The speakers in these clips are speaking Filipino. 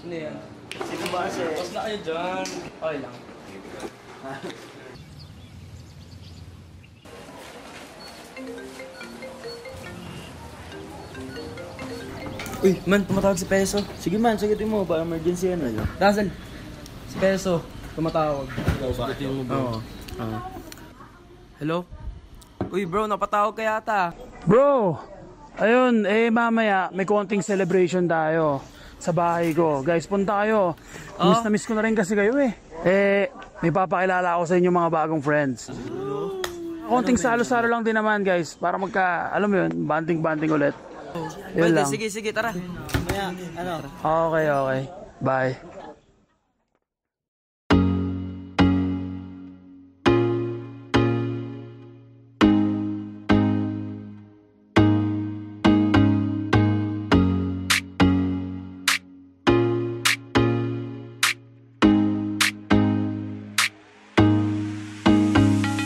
Ano yan? Sino ba kasi? Tapos na kayo dyan. Okay lang. Uy, man, tumatawag si Peso. Sige man, sagutin mo. Baka emergency ano yun. Russell, si Peso, tumatawag. Sagutin mo bro. Oo. Hello? Uy bro, napatawag ka yata. Bro, ayun, mamaya may konting celebration tayo sa bahay ko. Guys, punta kayo. Miss na miss ko na rin kasi kayo eh. May papakilala ako sa inyo mga bagong friends. Konting salo-salo lang din naman guys, para alam mo yun, banding-banding ulit. Yun Pwede, lang. sige, tara. Maya, ano? Okay. Bye.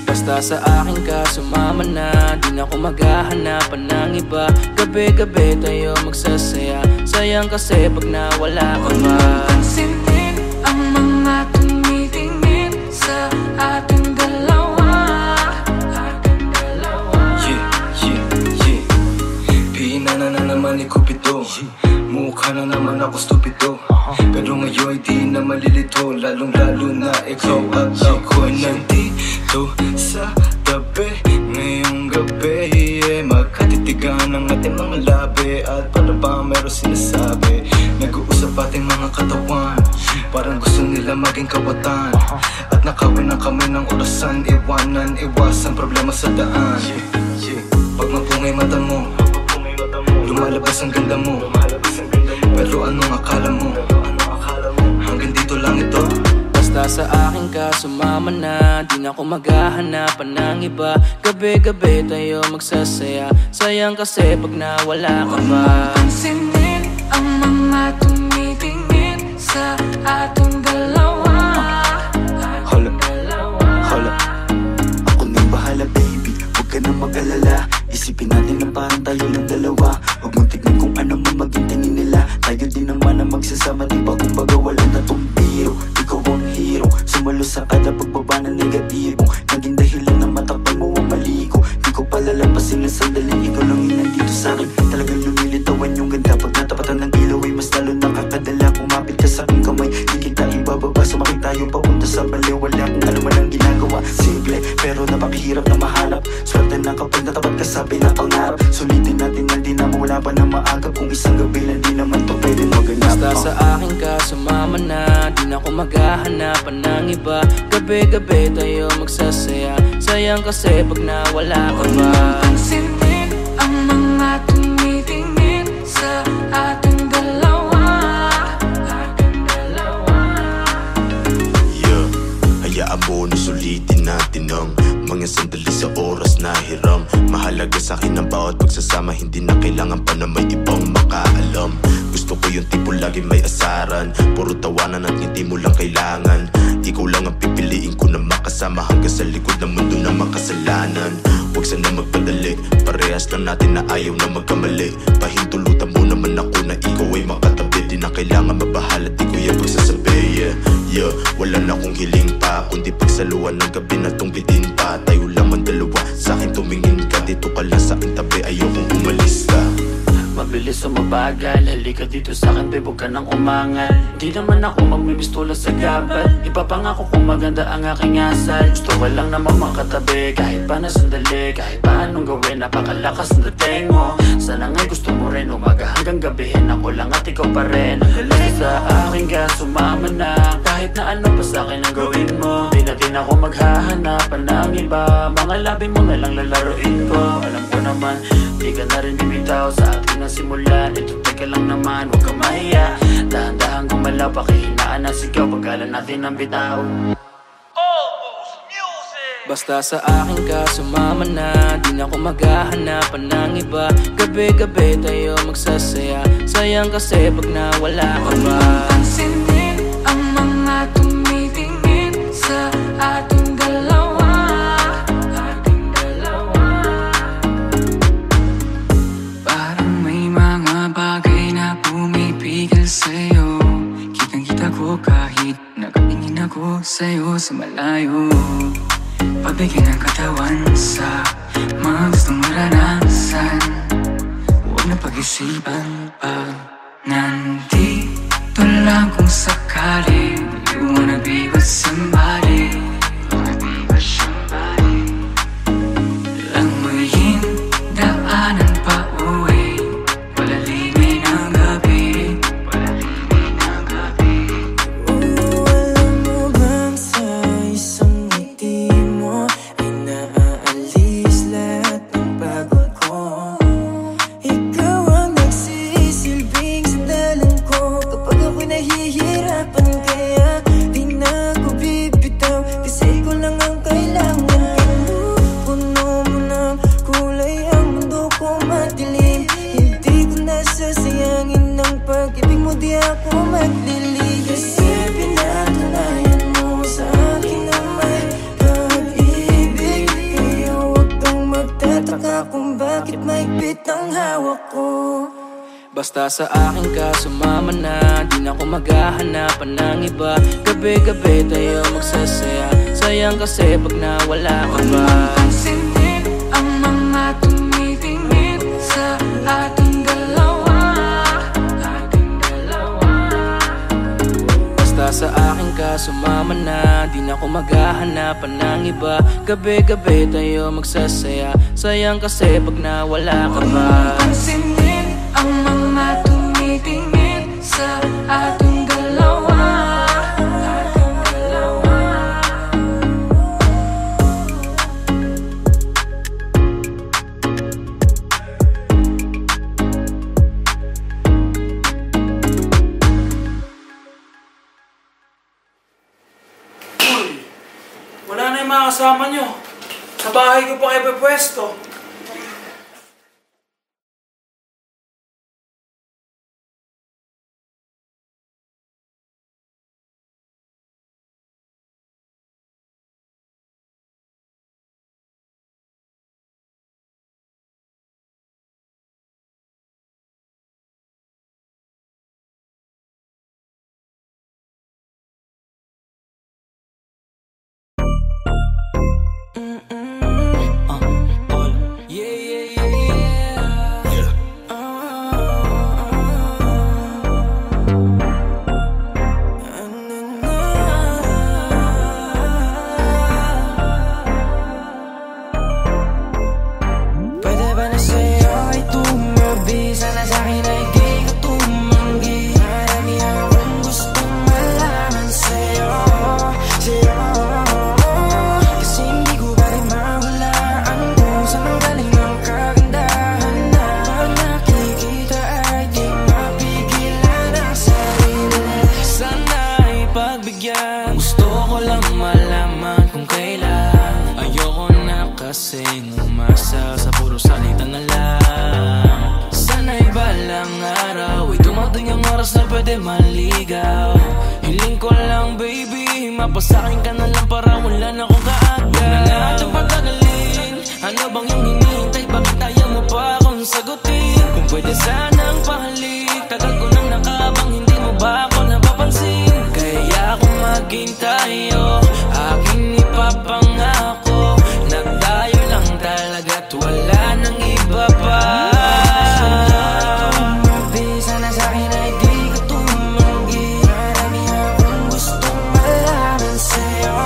Basta sa akin ka sumama na, di na ako maghahanapan ng iba. Gabi-gabi tayo magsasaya, sayang kasi pag nawala ka ba. Pansinin ang mga tumitingin sa ating dalawa. Yeah. Pinana na naman ni Cupido, mukha na naman ako stupido. Pero ngayon di na malilito, lalong-lalo na ikaw at ako'y nandito sa tabi. Ngayong gabi, magkatitigan ang ating mga labi. At para ba meron sinasabi, nag-uusap ating mga katawan, parang gusto nila maging kawatan. At nakawin na kami ng orasan, iwasan problema sa daan. Pag mapungay mata mo, lumalabas ang ganda mo. Pero anong akala mo? Hanggang dito lang ito. Basta sa akin ka sumama na, di na ako maghahanapan ng iba. Gabi-gabi tayo magsasaya, sayang kasi pag nawala ka ba. Pansinin ang mga tumitingin sa ating dalawa. Hala, ako nang bahala baby, huwag ka nang mag-alala. Isipin natin na parang tayo lang dalawa. Huwag mong tignan kung ano man maging tingin nila. Tayo din naman ang magsasama, diba? Kumbaga wala na tong biro. Ikaw ang hero, sumalo sa kada pagbaba ng negatibo. Naging dahilan na matakpan mo ang mali ko. Di ko palalampasin na sandali, ikaw lang yung nandito sa'kin. Talagang lumilitawan yung ganda. Pag natapatan ng ilaw ay mas lalo nakakadala. Kumapit ka sa'king kamay, di kita ibababa. Sumakit tayo papunta sa baliw. Wala kung ano man ang ginagawa. Simple, pero napakahirap na mahanap. Swerte na kapag natapat ka sa pinapangarap. Sulitin natin na di na mawala pa na maagap. Kung isang gabi lang di naman to pwede maganap. Basta sa akin ka sumama na, di na ako maghahanapan ng iba. Gabi-gabi tayo magsasaya, sayang kasi pag nawala ka ba. Pansinin ang mga tumitingin sa ating dalawa. Yeah, hayaan mo na sulitin natin ang mga sandali sa oras na hiram. Mahalaga sa'kin ang bawat pagsasama, hindi na kailangan pa na may ibang makaalam. Gusto ko yung tipo lagi may asaran, puro tawanan at hindi mo lang kailangan. Ikaw lang ang pipiliin ko na makasama hanggang sa likod ng mundo na makasalanan. Huwag sana magpadali, parehas lang natin na ayaw na magkamali. Pahintulutan mo naman ako na ikaw ay makatabi. Di na kailangan mabahala, di ko yung pagsasabi. Yeah, wala na akong hiling pa, kundi pagsaluan ng gabi na tunggitin pa. Tayo lang man dalawa, sa'kin tumingin ka. Dito ka lang sa'king tabi, ayokong umalis ka. Mabilis o mabagal, halika dito sa'kin, babe, huwag ka nang umangal. Di naman ako magmimistola sa gabal, ipapangako kung maganda ang aking asal. Gusto ko lang naman makatabi, kahit pa na sandali. Kahit pa anong gawin, napakalakas ng dating mo. Sana nga'y gusto mo rin, umaga hanggang gabihin. Ako lang at ikaw pa rin. Basta sa akin ka sumama na, kahit na ano pa sa'kin ang gawin mo. Di na din ako maghahanapan ng iba, mga labi mo na lang lalaroin ko. Alam ko naman, di ka na rin bibitaw sa atin na simulan. Ito teka lang naman, huwag kang mahiya. Dahan-dahan gumalaw, pakihinaan na sigaw, pagkalan natin ang bitaw. Basta sa akin ka sumama na, di na ako maghahanapan ng iba. Gabi-gabi tayo magsasaya, sayang kasi pag nawala ka ba. Pansinin ang mga tumitingin sa ating dalawa. Parang may mga bagay na pumipigil sa'yo. sa malayo. Pabigyan ng katawan sa mga gustong maranasan. Huwag na pag-isipan pag nandito lang kung sakali. You wanna be with somebody. Lang mo yung daanan pa uwi. Palalimay ng gabi. Alam mo bang sa isang ngiti mo ay naaalis lahat ng pagod ko. Ikaw ang nagsisilbing sandalan ko kapag ako'y nahihirapan. Kaya di na ako bibitaw kasi ko lang ang kailangan. Puno mo ng kulay ang mundo ko madilim. Hindi ko nasasayangin ng pag-ibig mo, di ako maglilim. Kasi pinatunayan mo sa akin na may pag-ibig. Kaya huwag kang magtataka kung bakit mahigpit ang hawak ko. Basta sa akin ka sumama na, di na ako maghahanapan ng iba. Gabi-gabi tayo magsasaya, sayang kasi pag nawala ka ba. Pansinin ang mga tumitingin sa ating dalawa. Basta sa akin ka sumama na, di na ako maghahanapan ng iba. Gabi-gabi tayo magsasaya, sayang kasi pag nawala ka ba. Pansinin ang mga tumitingin sa ating dalawa. Wala na yung mga kasama nyo. Sa bahay ko pa kayo pwesto. Pwede ba na sa'yo ay tumabi? Sana sa'kin ay di ka tumanggi. Marami akong gustong malaman sa'yo. Kasi hindi ko ba rin mahulaan kung saan ang galing ng kagandahan na pag nakikita ay di mapigilan ang sarili. Sana ipagbigyan, gusto ko lang malaman kung kailan. Ayoko na kasing umasa sa puro salita na lang. Sana'y balang araw ay dumating ang oras na pwede maligaw. Hiling ko lang baby, mapasakin ka na lang para wala na akong kaagad. Huwag na natin patagalin, ano bang yung hinihintay? Bakit ayaw mo pa akong sagutin? Kung pwede sanang pahalik, tagal ko nang nakabang, hindi mo ba ako napapansin? Kaya kung maghintay aking ipapangako, nagtayo lang talaga't wala nang iba pa. Sana sa'kin ay di ka tumanggi. Marami akong gustong malaman sa'yo.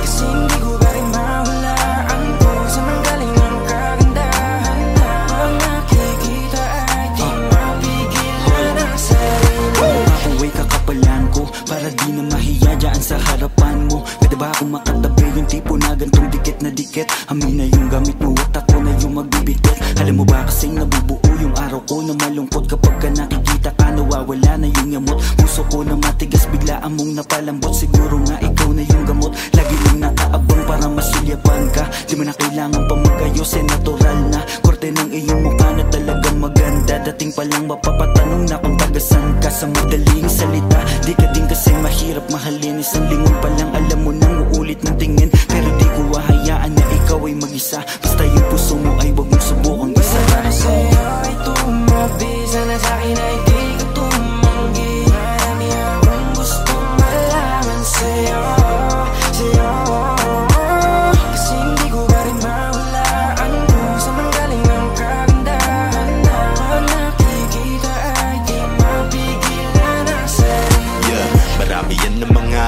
Kasi hindi ko ba rin mahulaan kung saan ang galing ang kagandahan na pag nakikita ay di mapigilan ang sarili. Makuway kakapalan ko para di na mahiya dyan sa harapan mo. Pwede ba akong makatabi yung tipo na gantong dikit na dikit? Amin na yung gamit mo at ako na yung magbibitit. Alam mo ba kasing nabubuo yung araw ko na malungkot kapag ka nakikita ka, nawawala na yung yamot. Puso ko na matigas, biglaan mong napalambot. Siguro nga ikaw na yung gamot. Lagi lang nakaabang para masulyapan ka. Di mo na kailangan pa mag-ayos, eh natural na korte ng iyong mukha na talagang maganda. Dating pa lang mapapatanong na kung tagasan ka. Sa madaling salita, di ka din kasi mahirap mahalin. Isang lingon pa lang alam mo nang uulit ng tingin. Pero di ko hahayaan na ikaw ay mag-isa. Basta yung puso mo ay wag mong subukang isa. Para sa'yo ay tumabi. Sana sa'kin ay di ka tumanggi. Marami akong gustong malaman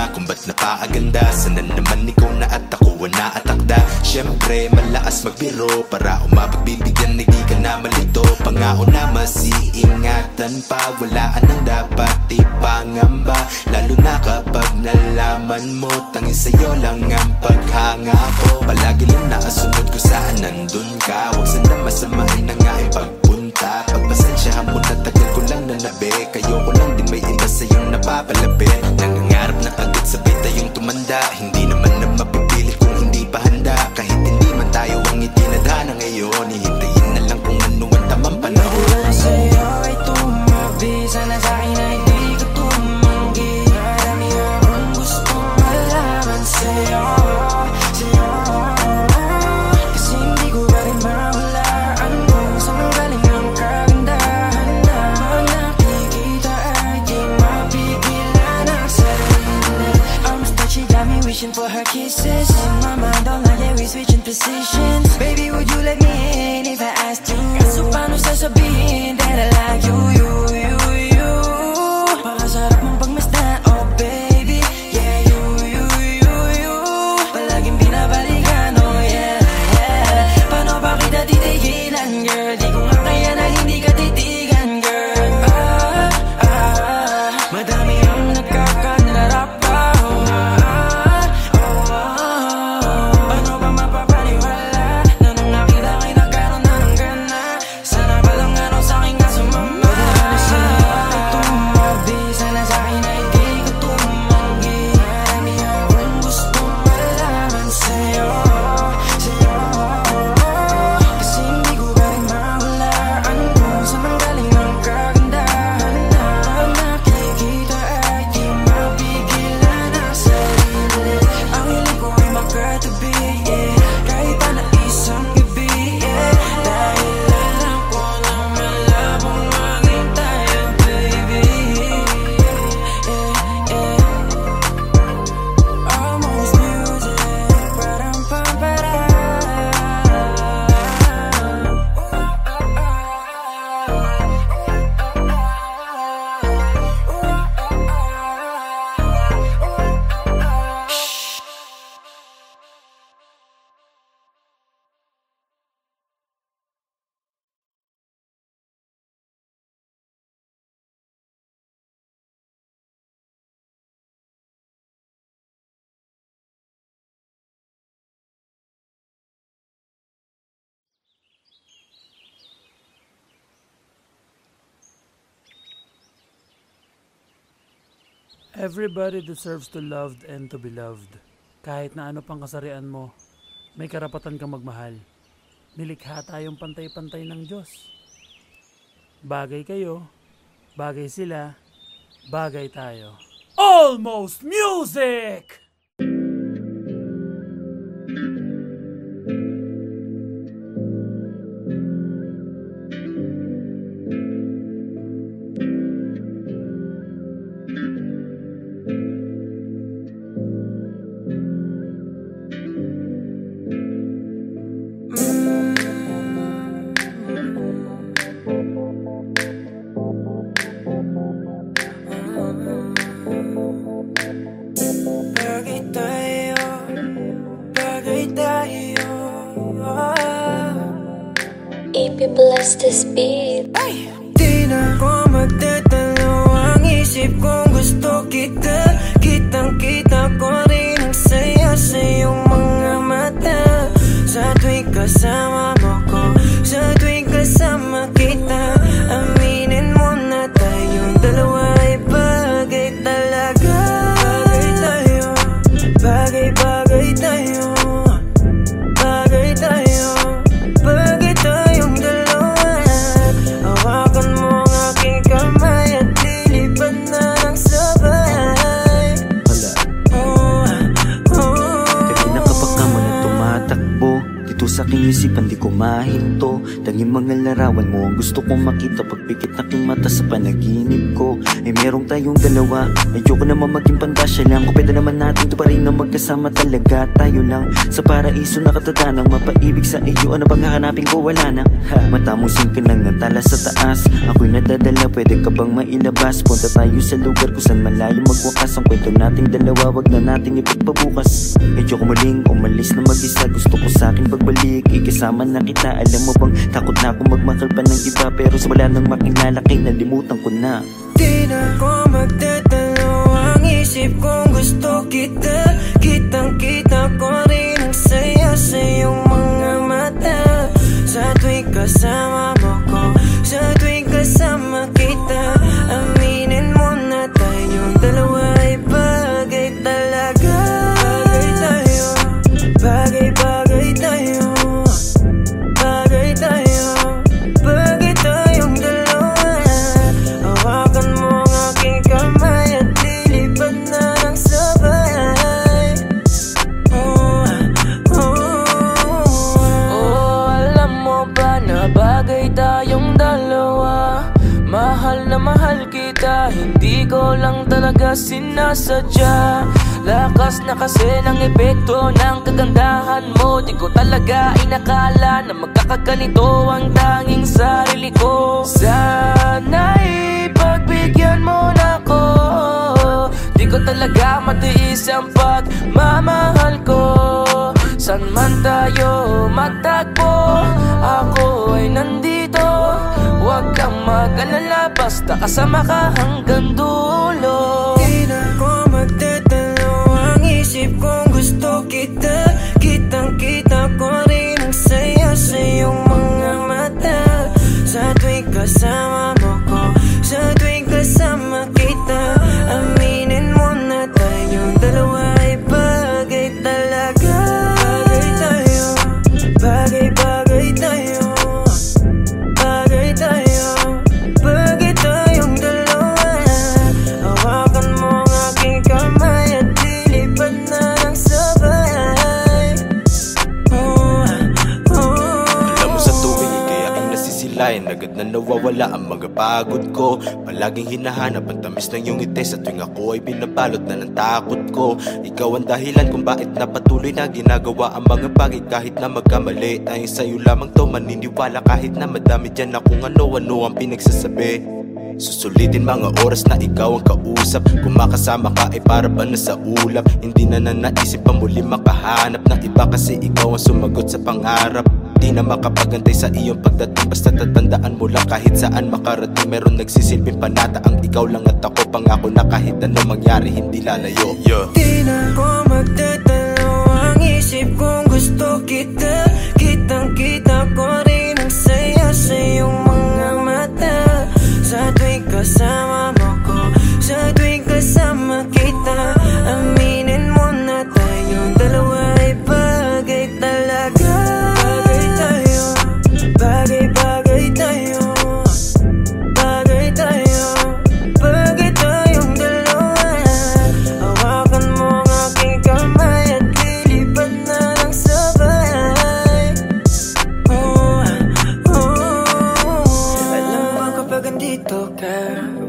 ba kung ba't napaaganda? Sana naman ikaw na at ako na atakda. Siyempre malakas magbiro para umapagbibigyan na di ka na malito. Pangako na masiingatan pa, walaan ang dapat ipangamba. Lalo na kapag nalaman mo tanging sa'yo lang ang paghanga ko. Palagi lang nakasunod ko saan nandun ka. Huwag sana masamain na nga ang pagpunta. Pagpasensyahan mo na tagal ko lang nanabi. Kayo ko lang din may iba sa'yong napapalapit. Nangangarap na agad sabay tayong tumanda. Hindi naman na mapipilit kung hindi pa handa. Kahit hindi man tayo ang itinadhana ngayon, hihintayin na lang kung ano ang tamang panahon. Wala sa'yo ay tumabi, sana sa'kin ay di ka tumanggi. Marami akong gustong malaman sa'yo, sa'yo. Kasi hindi ko pa rin mahulaan kung saan galing ang kagandahan na nakikita ay di mapigilan ang sarili. Almost that she got me wishing for her kisses. In my mind all night, yeah, we switching positions. Baby, would you let me in if I asked you? Kaso paano sasabihin that I like you, you, you, you? Pakasarap mong pagmasdan, oh baby. Yeah, you, you, you, you. Palaging binabalikan, oh yeah, yeah. Paano ba kita titigilan, girl? Di ko nga kaya na hindi ka titigan, girl. Madami ang nagkakanlarap pa, paano ba mapapaniwala na nung nakita kay nagkaroon na ng gana? Sana ba lang ano sa'kin ka sumama? Wala sa'yo ay tumabi, sana sa'kin ay di ka tumanggi. Marami akong gustong malaman sa'yo, sa'yo. Kasi hindi ko pa rin mahulaan kung saan ang galing ang kagandahan na nakikita ay di mapigilan ang sarili. Ang hiling ko ay magkatabi, yeah, kahit pa na isang gabi, yeah. Dahil alam ko na malabong maging tayo, baby, yeah, yeah. Almost music, parang pampara. Everybody deserves to loved and to be loved. Kahit na ano pang kasarian mo, may karapatan kang magmahal. Nilikha tayong pantay-pantay ng Diyos. Bagay kayo, bagay sila, bagay tayo. Almost Music! Bagay tayo, bagay tayo. If you bless this beat, Di na ko magtatalo ang isip kong gusto kita. Kitang-kita ko rin ang saya sa iyong mga mata. Sa tuwing kasama mo ko, sa tuwing kasama kita, aminin mo na tayong dalawa ay bagay talaga. Bagay tayo, bagay tayo, bagay tayo, bagay tayong dalawa. Hawakan mo ang aking kamay at lilipad na ng sabay. Kanina kapag ka mo na tumatakbo dito sa aking isipan, di ko mahinto. Tanging mga larawan mo ang gusto kong makita. Pagpikit na aking mata sa panaginip ko, ay merong tayong dalawa. Ayoko naman maging pandasya lang, kung pwede naman natin to pa rin na magkasama talaga. Tayo lang sa paraiso na katatanang mapaibig sa iyo. Ano bang hahanapin ko? Wala na. Mata mo sing ka lang natala sa taas. Ako'y nadadala, pwede ka bang mailabas? Punta tayo sa lugar kung saan malayo magwakas. Ang kwento nating dalawa, wag na nating ipagpabukas. Medyo ko muling umalis na mag-isa. Gusto ko sa akin pagbalik, ikasama na kita. Alam mo bang takot na akong magmakal pa ng iba, pero sa wala nang makilala kay nalimutan ko na. Di na ko magtatalo, ang isip kong gusto kita. Kitang-kita ko rin ang saya sa iyong mga mata. Sa tuwing kasama mo ko, sa tuwing kasama kita, aminin mo na tayong dalawa ay bagay talaga. Bagay tayo, bagay-bagay tayo, bagay tayo, bagay tayong dalawa. Hawakan mo ang aking kamay at lilipad na ng sabay. Alam mo ba na bagay tayong dalawa? Mahal na mahal kita, hindi ko lang talaga sinasadya. Lakas na kasi ng epekto ng kagandahan mo. Di ko talaga inakala na magkakaganito ang tanging sarili ko. Sana'y pagbigyan mo na ko. Di ko talaga matiis ang pagmamahal ko. San man tayo magtagpo, ako ay nandito. Huwag kang mag-alala, basta kasama ka hanggang dulo. Di na ko magtatalo, ang isip kong gusto kita. Kitang-kita ko rin ang saya sa iyong mga mata. Sa tuwing kasama mo ko, sa tuwing kasama kita, aminin mo na tayong dalawa ay bagay talaga. Bagay tayo, bagay-bagay tayo, bagay tayo, bagay tayong dalawa. Hawakan mo ang aking kamay at lilipad na ng sabay. Alam mo sa tuwing ika'y aking nasisilayan, agad na nawawala ang mga pagod ko. Palaging hinahanap ang tamis ng iyong ngiti. Sa tuwing ako ay binabalot na ng takot ko. Ikaw ang dahilan kung bakit na patuloy na ginagawa ang mga bagay. Kahit na magkamali, tayong sa'yo lamang to maniniwala. Kahit na madami dyan na kung ano-ano ang pinagsasabi. Susulitin mga oras na ikaw ang kausap. Kung makasama ka ay para ba na sa ulap. Hindi na naisip pa muli makahanap ng iba, kasi ikaw ang sumagot sa pangarap. Di na makapagantay sa iyong pagdating, basta tatandaan mo lang kahit saan makarating. Meron nagsisilbing panata ang ikaw lang at ako. Pangako na kahit ano mangyari hindi lalayo. Di na ko magtatalo, ang isip kong gusto kita. Kitang-kita ko rin ang saya sa iyong mga mata. Sa tuwing kasama mo ko, sa tuwing kasama kita, aminin mo na tayong dalawa ay bagay talaga. Bagay tayo, bagay-bagay tayo, bagay tayo, bagay tayong dalawa. Hawakan mo ang aking kamay at lilipad na ng sabay. Alam mo kapag andito ka,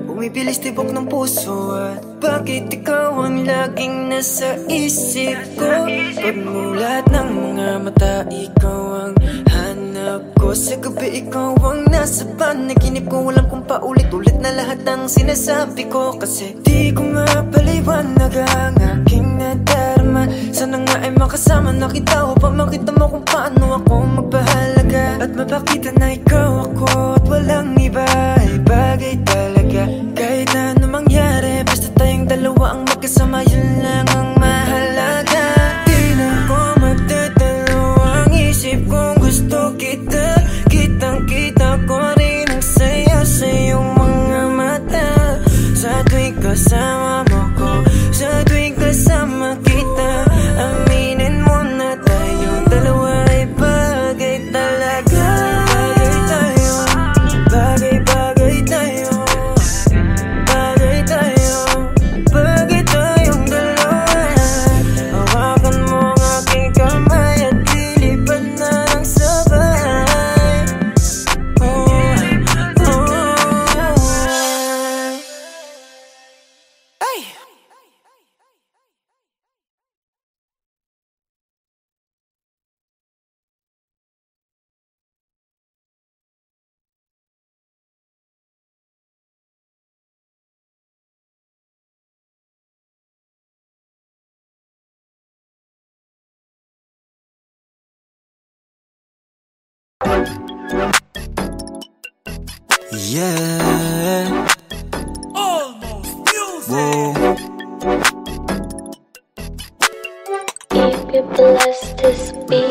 bumibilis tibok ng puso. At bakit ikaw ang laging nasa isip ko? Pagmulat ng mga mata, ikaw ang hanap ko. Sa gabi ikaw ang nasa panaginip ko. Alam kong paulit-ulit na lahat ng sinasabi ko, kasi di ko mapaliwanag ang aking nadarama. Sana nga ay makasama na kita upang makita mo kung paano ako magpahalaga. At mapakita na ikaw ako at walang iba ay bagay talaga. Kahit na ano mangyari, basta tayong dalawa ang magkasama, yun lang ang mahalaga. Di na ko magtatalo, ang isip kong gusto kita. Kitang-kita ko rin ang saya sa iyong mga mata. Sa tuwing kasama mo ko, sa tuwing kasama kita, aminin mo na tayong dalawa ay bagay talaga. Yeah. Whoa. If you bless this beat.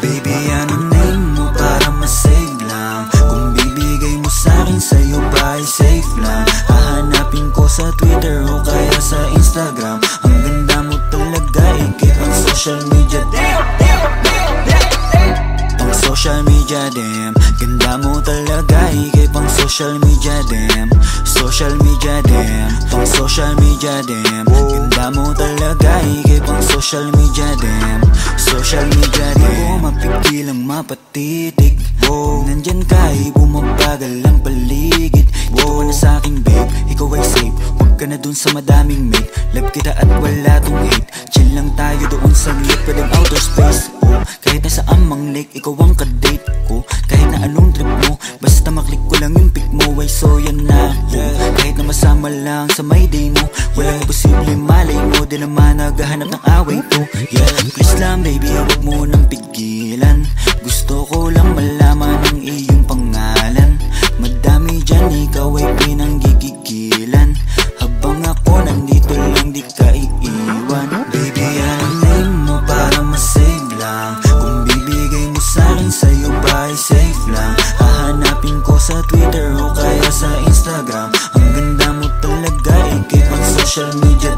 Baby, ano name mo para masave lang? Kung bibigay mo sa'kin, sa'yo ba ay safe lang? Hahanapin ko sa Twitter o kaya sa Instagram. Ang ganda mo talaga, ikip ang social media. Pang social media, damn. Ganda mo talaga, ikip ang social media, damn. Social media, damn. Pang social media, damn. Ganda mo talaga, ikip ang social media, damn. Social media, damn. Di ko mapigil ang mapatitig. Nandyan ka, bumabagal ang paligid. Ito ka na sa'king babe, ikaw ay safe. Huwag ka na dun sa madaming mate. Love kita at wala tong hate. Chill lang tayo doon sa liquid and outer space. Kahit nasa amang lake, ikaw ang kadate ko. Kahit na anong trip mo, basta maklik ko lang yung pic mo. Ay so yan na, kahit na masama lang sa may day mo. Walang imposible malay mo, di naman naghahanap ng away to. Yeah, please lang baby, huwag mo nang pigilan. Gusto ko lang malaman ang iyong pangalan. Madami dyan, ikaw ay pinanggigigilan. Habang ako nandito lang, di ka iiwan. Baby, ano name mo para masave lang? Kung bibigay mo sa'kin, sa'yo ba ay safe lang? Hahanapin ko sa Twitter o kaya sa Instagram. Ang ganda mo talaga, ikip ang social media.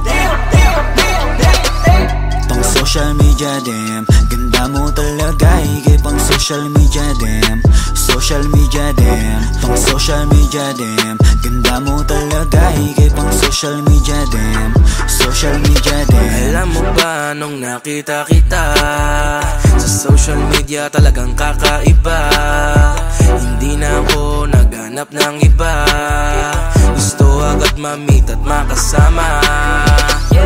Pang social media, damn. Ganda mo talaga, ikip ang social media, damn. Social media, damn. Pang social media, damn. Ganda mo talaga, ikip ang social media, damn. Social media, damn. Alam mo ba nung nakita kita sa social media, talagang kakaiba. Hindi na ako naghanap ng iba. Gusto agad ma-meet at makasama.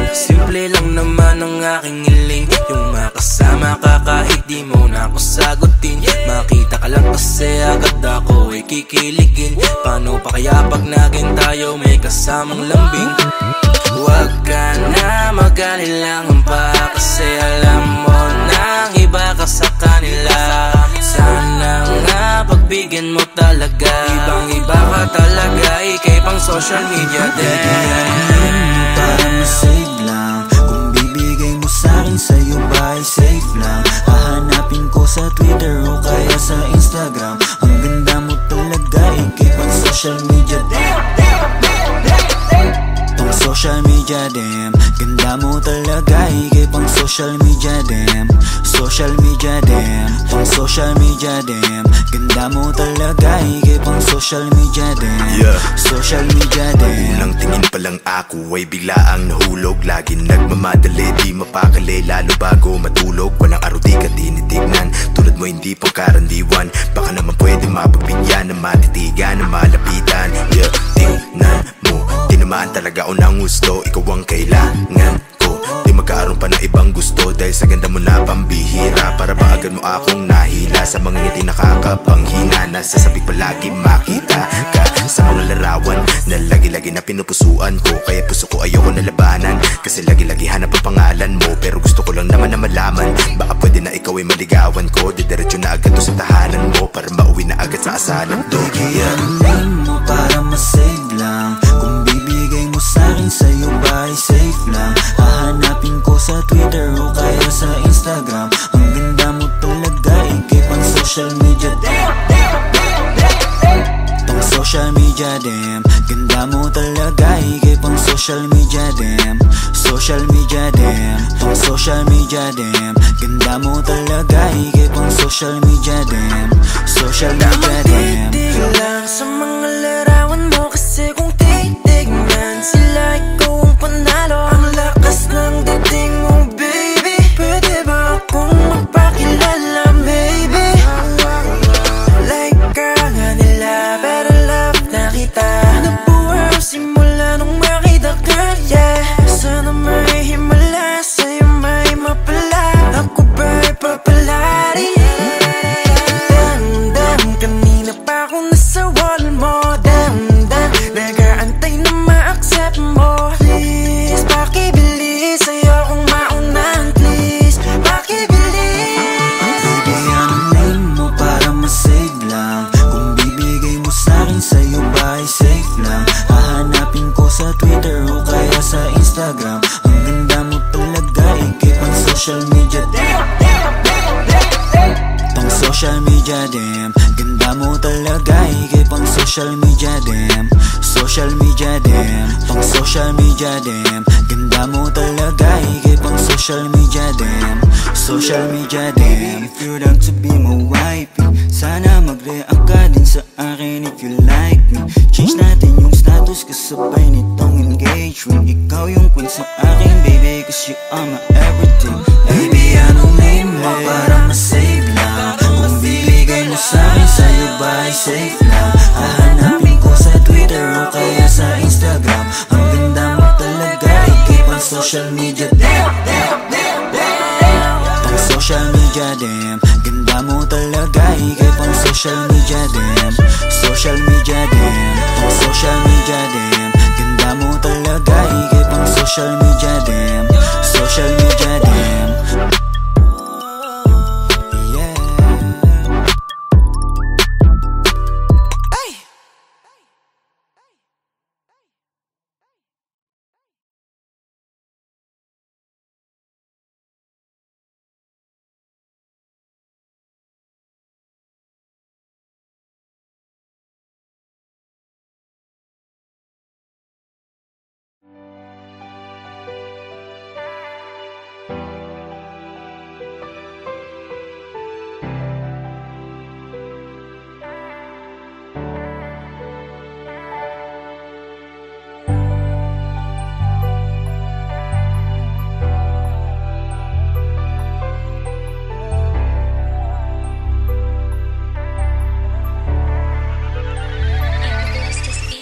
Simple lang naman ang aking hiling, yung makasama ka kahit di mo na ako sagutin. Makita ka lang kasi agad ako ay kikiligin. Paano pa kaya pag naging tayo may kasamang lambing? Huwag ka na mag-alilangan pa, kasi alam mo nang iba ka sa kanila. Sana nga pagbigyan mo talaga, ibang iba ka talaga, ikay pang social media din. Para masave lang, kung bibigay mo sa'kin, sa'yo ba ay safe lang? Hahanapin ko sa Twitter o kaya sa Instagram. Ang ganda mo talaga, ikip ang social media. Pang social media, damn. Ganda mo talaga, ikip ang social media, damn. Social media, damn. Pang social media, damn. Ganda mo talaga, ikip ang social media, damn. Social media, damn. Unang tingin pa lang ako ay bigla ang nahulog. Laging nagmamadali, di mapakali, lalo bago matulog. Walang araw di ka tinitignan, tulad mo hindi pang karandiwan. Baka naman pwede mapagbigyan, na matitigan, na malapitan. Yeah, tingnan mo, tinamaan talaga ako ng gusto. Ikaw ang kailangan ko, di magkaroon pa ng ibang gusto. Dahil sa ganda mo na pambihira, para ba agad mo akong nahila. Sa mga ngiti nakakapanghina, nasasabik palagi makita ka sa mga larawan na lagi-lagi na pinupusuan ko. Kaya puso ko ayoko na labanan, kasi lagi-lagi hanap ang pangalan mo. Pero gusto ko lang naman na malaman, baka pwede na ikaw ay maligawan ko. Didiretso na agad to sa tahanan mo, para mauwi na agad sa asalan to. Baby, ano name mo para masave lang? Kung bibigay mo sa'kin, sa'yo ba ay safe lang? Hahanapin ko sa Twitter o kaya sa Instagram. Ang ganda mo talaga, ikip ang social media. Pang social media, damn. Ganda mo talaga, ikip ang social media, damn. Social media, damn. Pang social media, damn. Ganda mo talaga, ikip ang social media, damn. Social media, damn. Titig lang sa mga larawan mo, kasi kung titignan sila, ikaw ang panalo. Ang lakas ng dating mo, baby. Pwede ba akong magpakilala, baby? Like ka nga nila, pero love na kita. Nabuhay simula nung makita ka, yeah. Sana may himala, sa'yo may mapala. Ako ba'y papalari? Damn, kanina pa ako nasa wall mo. social media, damn. Pang social media, damn. Ganda mo talaga, ikay pang social media, damn. Social media, damn. Pang social media, damn. Ganda mo talaga, ikay pang social media, damn. Social media, damn. If you'd like to be my wifey, sana mag-react ka din sa akin if you like me. Change natin yung status kasabay nitong engagement. Ikaw yung queen sa akin, baby, cause you are my everything. Baby, anong name mo para ma-save lang? Kung bibigay mo sa'kin, sa'yo ba ay safe lang? Hahanapin ko sa Twitter o kaya sa Instagram. Ang ganda mo talaga, ikay pang social media, damn, damn, damn, damn. Pang social media, damn. Ganda mo talaga, ikay pang social media, damn. Social media, damn. Pang social media, damn. Ganda mo talaga, ikay pang social media, damn. Social media, damn.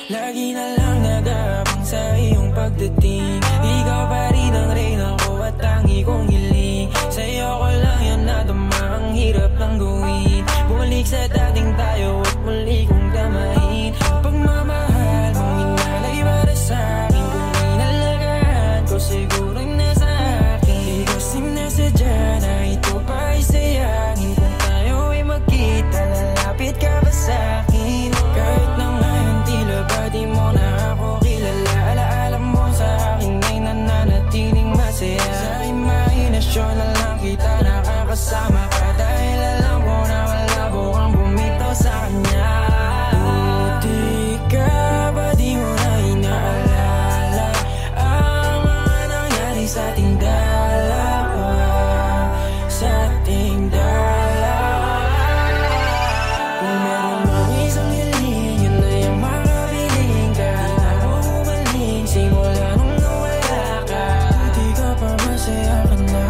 Lagi na lang nag-aabang sa iyong pagdating. Ikaw pa rin ang reyna ko at tangi kong hiling. Sa'yo ko lang yan nadama, ang hirap lang gawin. Bumalik sa dating tayo at muli kong damahin. Pagmamahal mong inalay para sa'kin. Kung inalagaan ko siguro'y nasa akin. Di kasi nasadya na ito pa ay sayangin. Kung tayo ay magkita, lalapit ka ba sa'kin? Kahit na ngayon tila ba di mo na ako kilala, alaala mo sa akin ay nananatiling masaya. Sa imahinasyon na lang kita nakakasama ka, dahil alam ko na malabo kang bumitaw sa kanya. Buti ka ba di mo na inaalala ang mga nangyari sa ating dalawa, sa ating dalawa. Kung meron mang isang hiling, yun na yung makabiling ka. Di na ako bumalik simula nung nawala ka. Buti ka pa masaya ka na,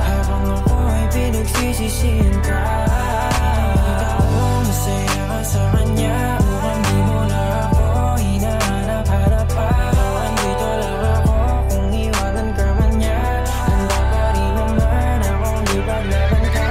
habang ako ay pinagsisisihan ka. Nakita ko masaya ka sa kanya, mukhang di mo na ako hinahanap-harapan. Andito lang ako kung iwanan ka man niya, handa pa rin naman akong ipaglaban ka.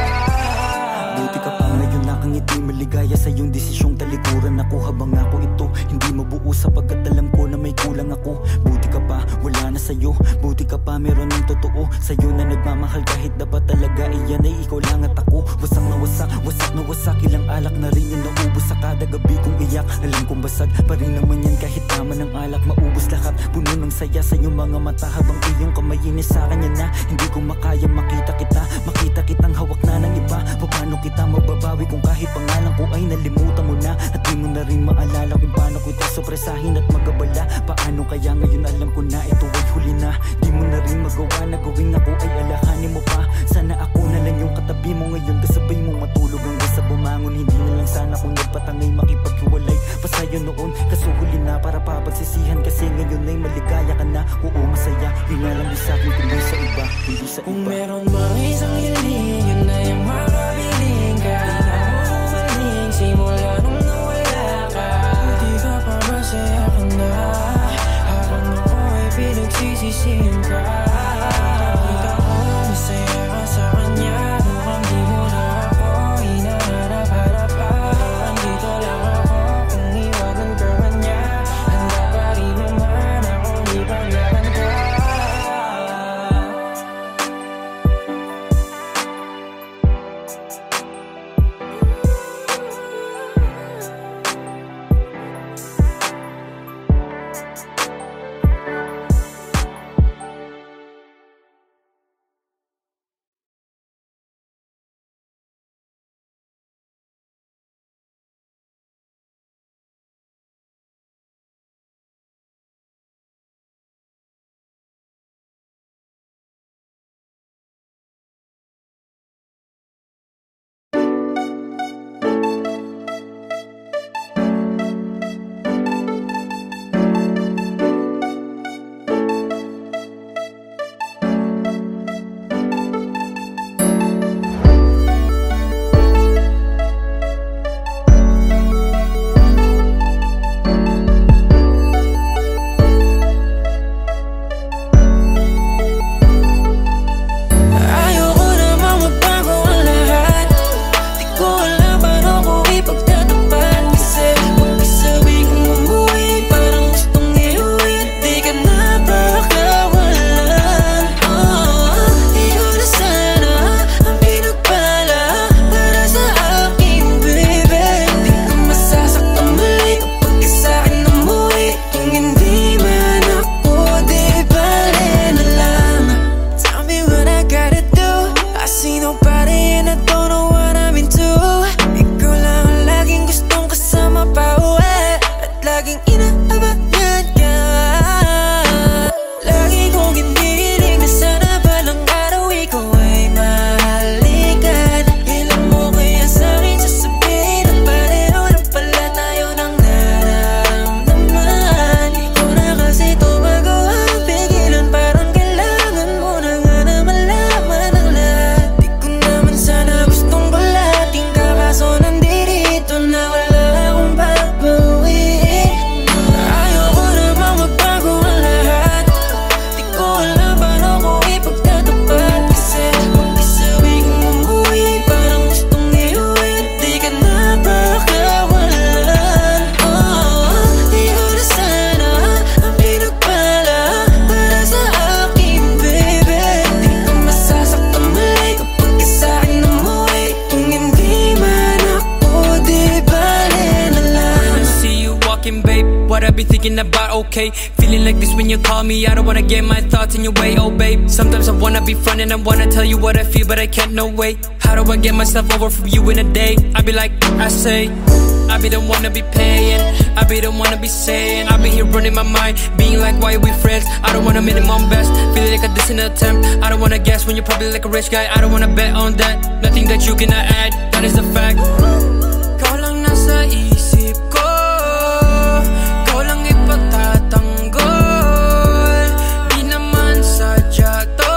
Buti ka pa ngayon nakangiti, maligaya sa iyong desisyong talikuran ako habang ako ito hindi mabuo sapagkat alam ko na may kulang ako. Buti ka pa, wala na sa'yo. Buti ka pa, meron ng totoo sa'yo na nagmamahal kahit dapat talaga iyan ay ikaw lang at ako. Wasak na wasak, wasak na wasak, ilang alak na rin yung naubos sa kada gabi kong iyak. Alam kong basag pa rin naman yan kahit tama ng alak, maubos lahat. Puno ng saya sa iyong mga mata habang iyong kamay inis sa kanya na hindi ko makaya makita kita. Makita kitang hawak na ng iba, paano kita mababawi kung kahit pangalan ko ay nalimutan mo na. At di mo na rin maalala kung paano ko ito sopresahin at magabala. Paano kaya ngayon alam ko na ito ay huli na. Di mo na rin magawa na gawing ako ay alahanin mo pa. Sana ako na lang yung katabi mo ngayon, kasabay mong matulog hanggang sa bumangon. Hindi na lang sana kung nagpatangay makipaghiwalay pa sa'yo noon, kaso huli na para papagsisihan. Kasi ngayon ay maligaya ka na, oo masaya. Yun nga lang di sa'kin kundi sa iba, kundi sa Kung iba. merong mga isang hiling, yun na yung makabiling ka. Di na ako bumalik simula nung nawala ka. Buti ka pa masaya ka na, habang ako ay pinagsisisihan ka. Nakita ko masaya ka sa kanya, mukhang di mo na ako hinahanap-harapan. Andito lang ako kung iwanan ka man niya, handa pa rin naman akong ipaglaban ka. see nobody and I don't know what I'm into. Ikaw lang ang laging gustong kasama pa uwi, at laging inaabangan ka. Lagi kong ginigiling na sana balang araw ikaw ay mahalikan. Ilan mo kaya sa'kin sasabihin na pareho na pala tayo ng nararamdaman. Di ko na kasi ito magawang pigilan, parang kailangan mo na nga na malaman ang lahat. Di ko naman sana gustong balating ka, kaso nandito na wala akong babawiin. Ayoko namang magbago ang lahat, di ko alam paano ko ipagtatapat. Kasi kung isabi kong umuwi, parang gustong iuwi, di ka na pakawalan. Di ko na sana ang pinagpala para sa akin, baby. Di ko masasaktan mali kapag sa'kin umuwi, kung hindi man ako, di bale na lang. See you walking, babe. What I be thinking about, okay. Feeling like this when you call me. I don't wanna get my thoughts in your way, oh babe. Sometimes I wanna be front and I wanna tell you what I feel, but I can't, no way. How do I get myself over from you in a day? I be like, I say, I be the one to be paying, I be the one to be saying, I be here running my mind, being like, why are we friends? I don't wanna minimum best, feeling like a distant attempt. I don't wanna guess when you're probably like a rich guy. I don't wanna bet on that, nothing that you cannot add, that is the fact. Ikaw lang nasa isip ko, ikaw lang ipagtatanggol. Di naman sadya to,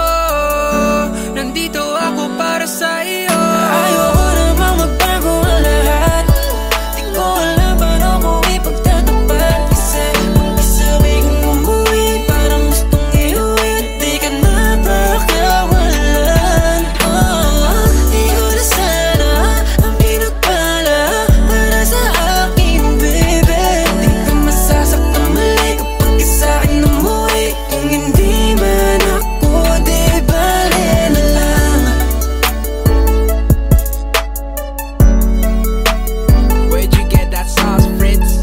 nandito ako para sa iyo. Ayoko namang magbago ang lahat, di ko alam paano ko ipagtatapat. Kasi kung isabi kong umuwi, parang gustong iuwi, di ka na pakawalan. Di ko na sana ang pinagpala para sa akin, baby. Di ka masasaktan mali kapag sa'kin umuwi, kung hindi man ako, di bale na lang. Where'd you get that sauce, Fritz?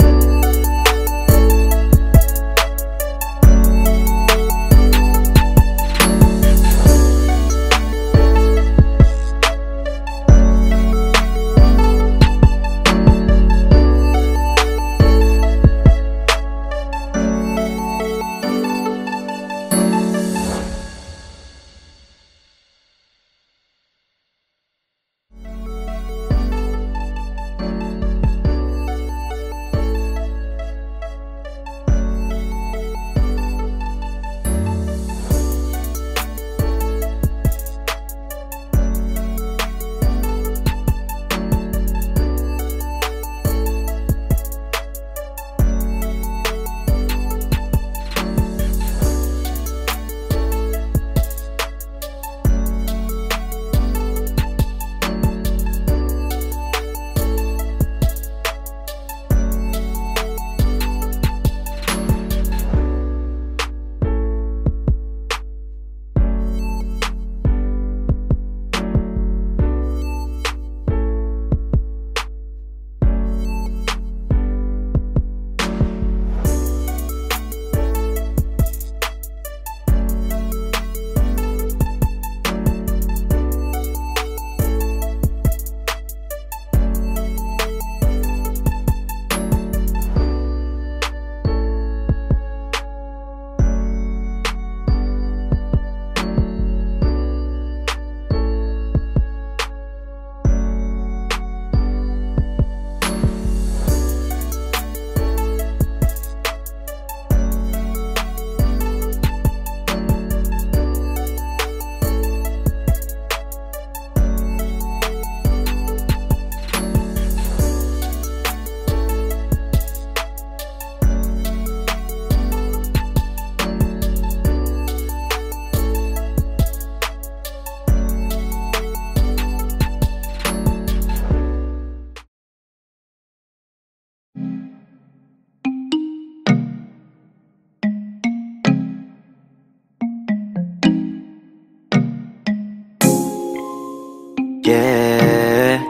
Yeah.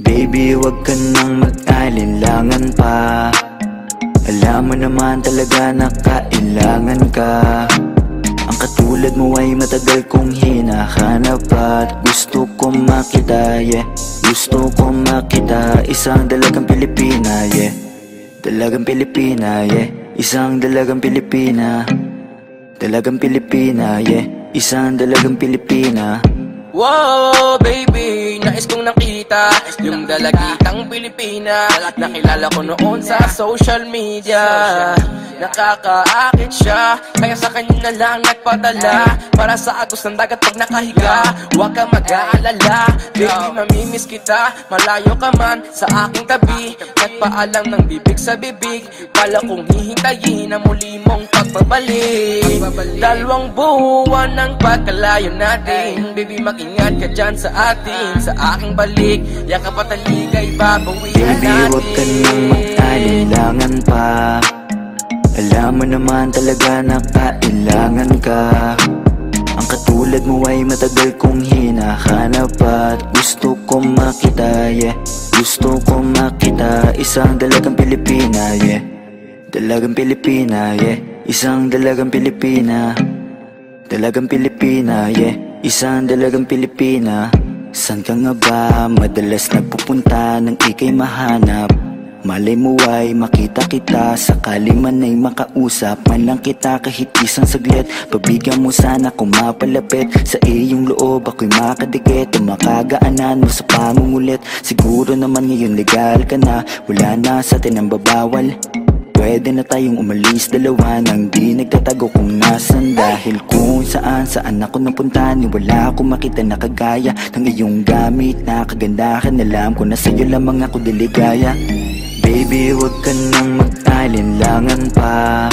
Baby, wag ka nang mag-alinlangan pa. Alam mo naman talaga na kailangan ka. Ang katulad mo ay matagal kong hinahanap at gusto kong makita, yeah. Gusto kong makita, isang dalagang Pilipina, yeah. Dalagang Pilipina, yeah. Isang dalagang Pilipina. Dalagang Pilipina, yeah. Isang dalagang Pilipina. Wow, baby, nais kong nakita yung dalagitang Pilipina. Nakilala ko noon sa social media. Nakakaakit siya, kaya sa kanya na lang nagpadala. Para sa agos ng dagat pag nakahiga, huwag ka mag-aalala. Baby, mamimiss kita, malayo ka man sa aking tabi. Nagpaalam ng bibig sa bibig, pala kong hihintayin ang muli mong pagbabalik. Dalawang buwan ng pagkalayo natin, baby, mag-ingat ka dyan sa atin. Sa aking balik, yakap at taligay babawihan natin. Baby, huwag ka nang mag-alinlangan pa. Alam mo naman talaga na kailangan ka. Ang katulad mo ay matagal kong hinahanap at gusto kong makita, yeah. Gusto kong makita, isang dalagang Pilipina, yeah. Dalagang Pilipina, yeah. Isang dalagang Pilipina. Dalagang Pilipina, yeah. Isang dalagang Pilipina. San ka nga ba madalas nagpupunta nang ika'y mahanap? Malay mo ay makita kita, sakali man ay makausap man lang kita kahit isang saglit. Pabigyan mo sana kung mapalapit sa iyong loob, ako'y makadikit o makagaanan mo sa pamungulit. Siguro naman ngayon legal ka na, wala na sa atin ang babawal. Pwede na tayong umalis dalawa nang di nagtatago kung nasan. Dahil kung saan ako napunta, ni wala akong makita na kagaya ng iyong gamit na kagandahan. Alam ko na sa'yo lamang ako diligaya. Baby, huwag ka nang mag-alinlangan pa.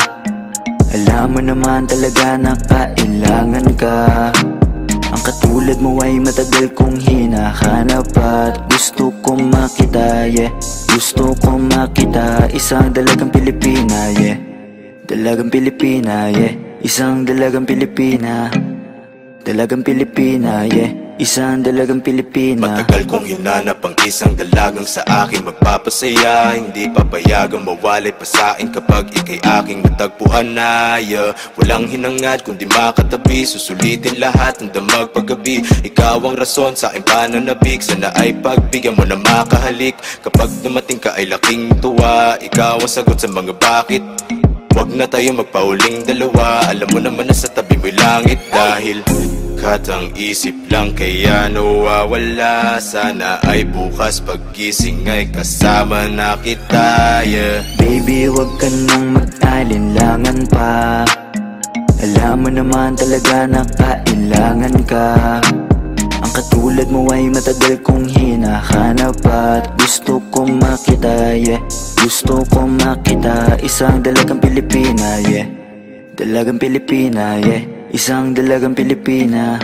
Alam mo naman talaga na kailangan ka. Ang katulad mo ay matagal kong hinahanap at gusto kong makita, yeah. Gusto kong makita, isang dalagang Pilipina, yeah. Dalagang Pilipina, yeah. Isang dalagang Pilipina. Dalagang Pilipina, yeah. Isang dalagang Pilipina. Matagal kong hinanap ang isang dalagang sa akin magpapasaya. Hindi papayagang mawalay pa sa'kin kapag ika'y aking natagpuan na, yeah. Walang hinangad kundi makatabi, susulitin lahat ng damag paggabi. Ikaw ang rason sa aking pananabik, sana ay pagbigyan mo na makahalik. Kapag dumating ka ay laking tuwa, ikaw ang sagot sa mga bakit. Huwag na tayo magpauling dalawa, alam mo naman na sa tabi mo'y langit. Dahil katang isip lang kaya nawawala, sana ay bukas paggising ay kasama na kita, yeah. Baby, huwag ka nang mag-alinlangan pa. Alam mo naman talaga na kailangan ka. Ang katulad mo ay matagal kong hinahanap at gusto kong makita, yeah. Gusto kong makita, isang dalagang Pilipina, yeah. Dalagang Pilipina, yeah. Isang dalagang Pilipina.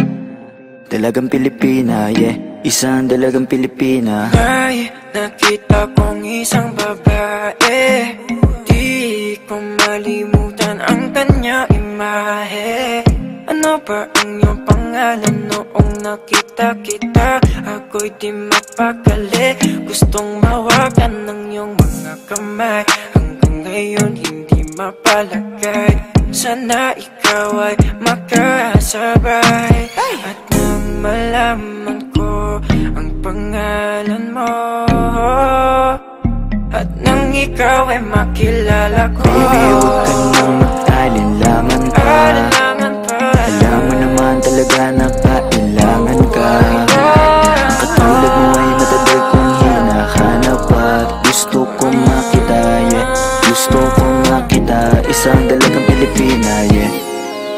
Dalagang Pilipina, yeah. Isang dalagang Pilipina. May nakita kong isang babae, di ko malimutan ang kanya imahe. Ano ba ang iyong pangalan noong nakita kita? Ako'y di mapakali, gustong mawakan ng iyong mga kamay. Hanggang ngayon hindi mapalagay, sana ikaw ay makasabay. At nang malaman ko ang pangalan mo, at nang ikaw ay makilala ko, baby, huwag ka nang mag-alinlangan pa. Alam mo naman talaga na kailangan ka. Ang katulad mo ay matagal kong hinahanap at gusto kong makita, yeah. Gusto kong makita, isang dalagang Pilipina, yeah.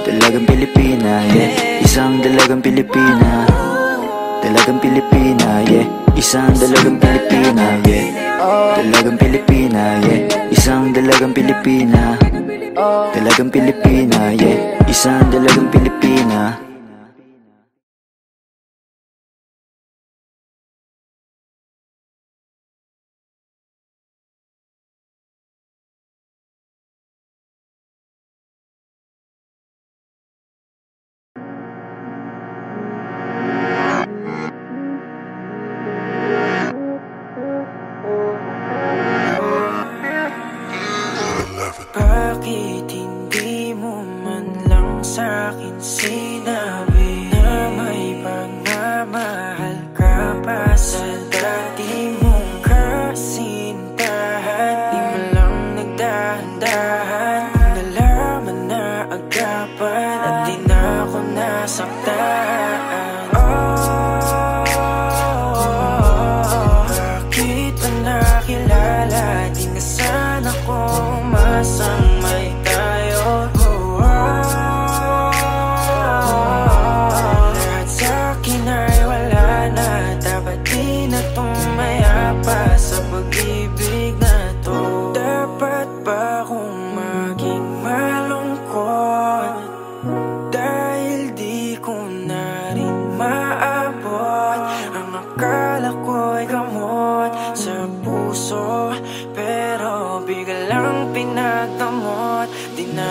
Dalagang Pilipina, yeah. Isang dalagang Pilipina. Dalagang Pilipina, yeah. Isang dalagang Pilipina, yeah. Dalagang Pilipina, yeah. Isang dalagang Pilipina. Dalagang Pilipina, yeah. Isang dalagang Pilipina.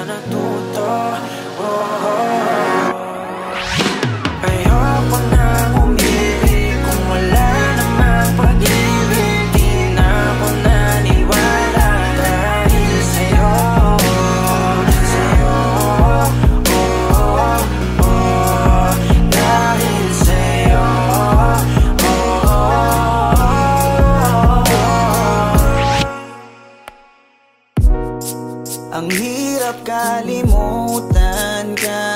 natuto. Ayoko nang umilig kung wala namang pag-ibig. Di na ako naniwala dahil sa'yo. Dahil sa'yo. Ang hirap kalimutan ka,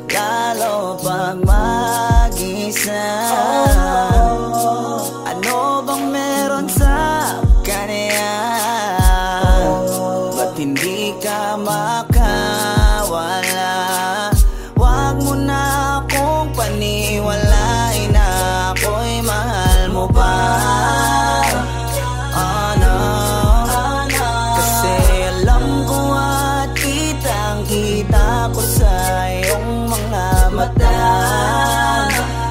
lalo pag mag-isa. Ano bang meron sa kanya? Ba't hindi ka makawala? Wag mo na akong paniwalain na ako'y mahal mo pa. Kita ko sa iyong mga mata,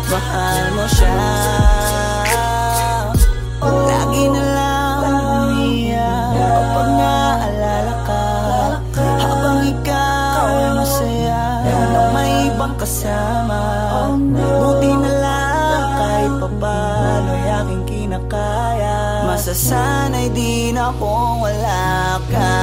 mahal mo siya. Lagi na lang umiyak kapag naalala ka, habang ikaw ay masaya na may ibang kasama. Buti na lang kahit papano ay aking kinakaya. Masasanay din akong wala ka.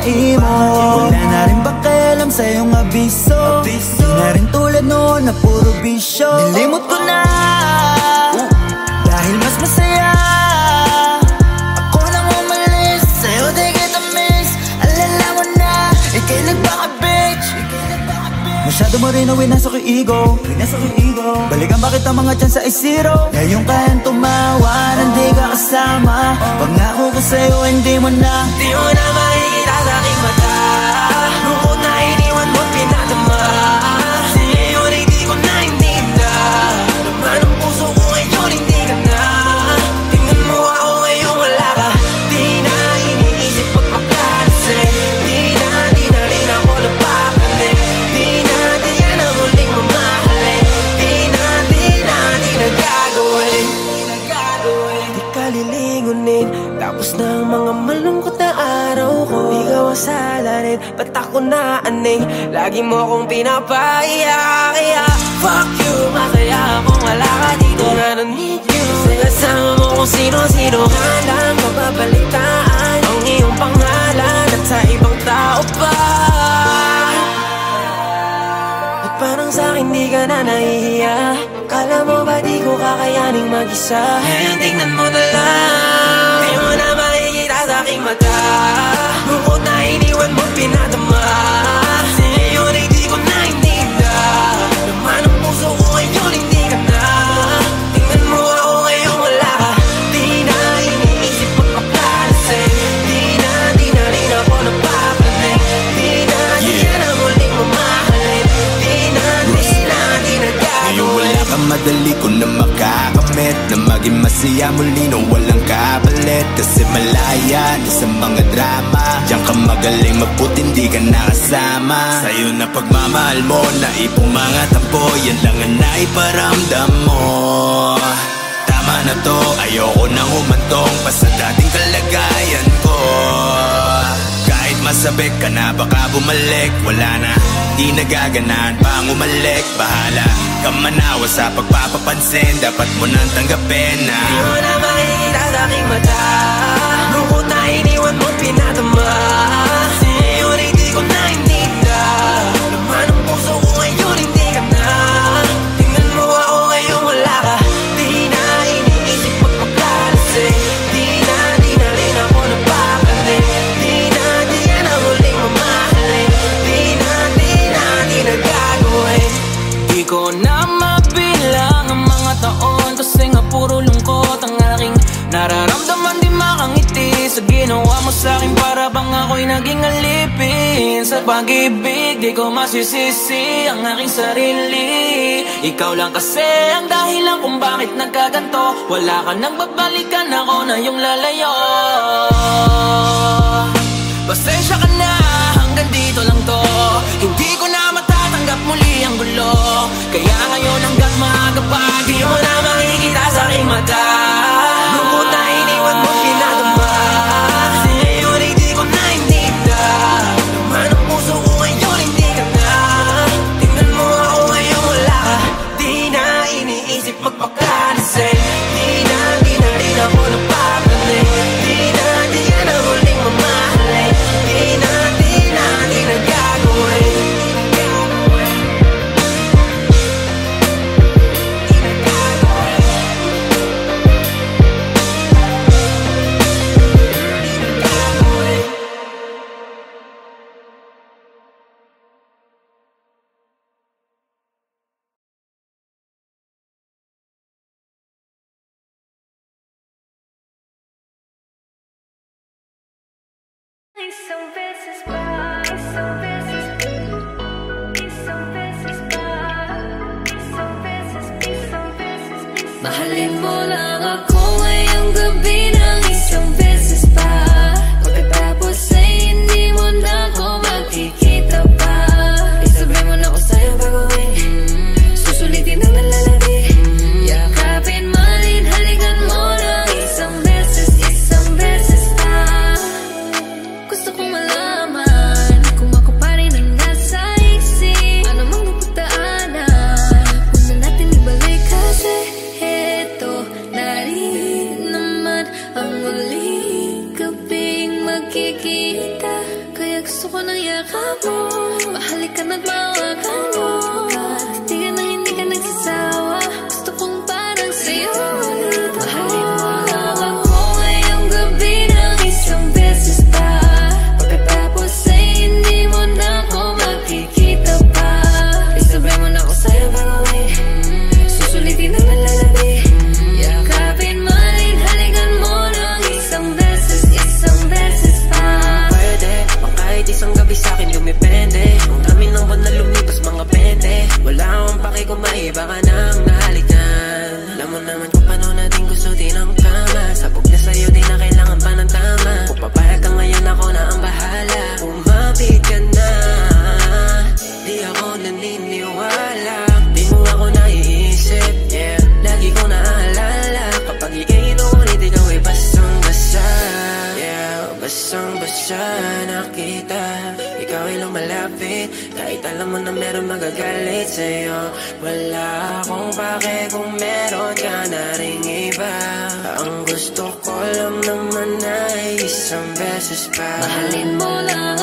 Wala na rin pakialam sa iyong abiso. Di na rin tulad noon na puro bisyo. Nilimot ko na dahil mas masaya. Ako nang umalis, sa'yo di kita miss. Alala mo na, ika'y nagpaka-bitch. Masyado mo rin ang winasok yung ego. Balikan bakit ang mga chance ay zero. Ngayon kayang tumawa, hindi ka kasama. Pangako ko sa'yo, hindi mo na. Di mo na makikita sa aking mata. Lungkot na iniwan mo pinadama. Sige yun ay di ko na hinita. Naman ang puso ko ngayon hindi ka na. Tingnan mo ako ngayon wala ka. Di na iniisip pagpapalasin. Di na rin ako napakalit. Di na ang huling mamahalin. Di na gagawin. Di ka lilingunin. Tapos na ang mga malungkot na araw ko. Ikaw ang salarin, ba't ako naaning? Lagi mo akong pinapahiya. Fuck you, masaya ako. kakayaning mag-isa. Ngayon tingnan mo na lang, di mo na makikita sa aking mata. Bukod na iniwan mo pinadama, ngayon ay di ko na ininda. Naman ang puso ko ngayon hindi ka na. Tingnan mo ako ngayon wala ka. Di na iniisip magpaplalasing. Di na rin ako napapanig. Di na na muling mamahalin. Di na gagawin. Ngayon wala ka, madali ko na makakamit na maging masaya muli na walang kapalit. Kasi malaya na sa mga drama, diyan ka magaling mabuti hindi ka nakasama. Sa'yo na pagmamahal mo na ipong mga tampo, yan lang ang naiparamdam mo. Tama na to, ayoko nang humantong pa sa dating kalagayan ko. Kahit masabik ka na baka bumalik, wala na, di nagaganaan pang umalik. Bahala ka manawa sa pagpapapansin, dapat mo nang tanggapin na di mo na makikita sa aking mata. Lungkot na iniwan mo pinadama, ngayon ay di ko na ininda. Naman ang puso ko ngayon hindi ka na. Tingnan mo ako ngayon wala ka. Di na iniisip magpaplalasing. Di na rin ako napapanig. Di na muling mamahalin. Di na gagawin. Di ko na mabilang ang mga taon, kasi nga puro lungkot ang aking nararamdaman. Di makangiti sa ginawa mo sa'kin, para bang ako'y naging alipin sa pag-ibig. Di ko masisisi ang aking sarili. Ikaw lang kasi ang dahilan kung bakit nagkaganto. Wala ka nang babalikan, ako na yung lalayo. Pasensya ka na, hanggang dito lang to. Hindi ko na matatanggap muli ang gulo. Kaya ngayon hanggang maaga pa, di mo na makikita sa aking mata. Lungkot na iniwan mo pinadama, ngayon ay di ko na ininda. Naman ang puso ko ngayon hindi ka na. Tingnan mo ako ngayon wala ka. Di na iniisip magpakalasing. Di na rin ako napapanig. Di na muling mamahalin. Di na gagawin. Isang beses pa, isang beses, isang beses pa, isang beses, isang beses, mahalin mo lang ako ngayong gabi ng isang beses pa. Pagkatapos ay hindi mo na ako makikita pa. Isabay mo na ako sa'yo gagawin, susulitin ang nalalabi. Yakapin, malin, halikan mo lang isang beses pa. Gusto kong malaman kung ako pa rin ang nasa isip. Ano mang napagdaanan, huwag na natin ibalik. Kasi eto na rin naman ang muling gabing magkikita. Kaya gusto ko ng yakap mo, mahalikan at mawakan mo. Di ka nang hindi ka nagsasawa, gusto kong parang sa'yo. Mahalin mo lang ako ngayong gabi ng isang beses pa. Pagkatapos ay hindi mo na ako makikita pa. Isabay mo na ako sa'yo gagawin, susulitin ang nalalabi. Yakapin, malin, halikan mo lang isang beses pa. Pwede, o kahit isang gabi sa'kin dumipende. Ang dami ng buwan na lumipas mga 20. Wala akong paki kung maiba ka nang nahalikan. Alam mo naman kung paano natin gusto din ang kama. Sabog na sa'yo, di na kailangan pa ng tama. Kung papayag ka ngayon, ako na ang bahala. Umapit ka na, di ako naniniwala. Di mo ako naiisip, yeah. Lagi ko naaalala kapag iinom ulit ikaw ay basang-basa. Yeah, basang-basa na kita. Ikaw ay lumalapit, kahit alam mo na meron magagalit sa'yo. Wala akong pake kung meron ka na ring iba. Ang gusto ko lang naman ay isang beses pa. Mahalin mo lang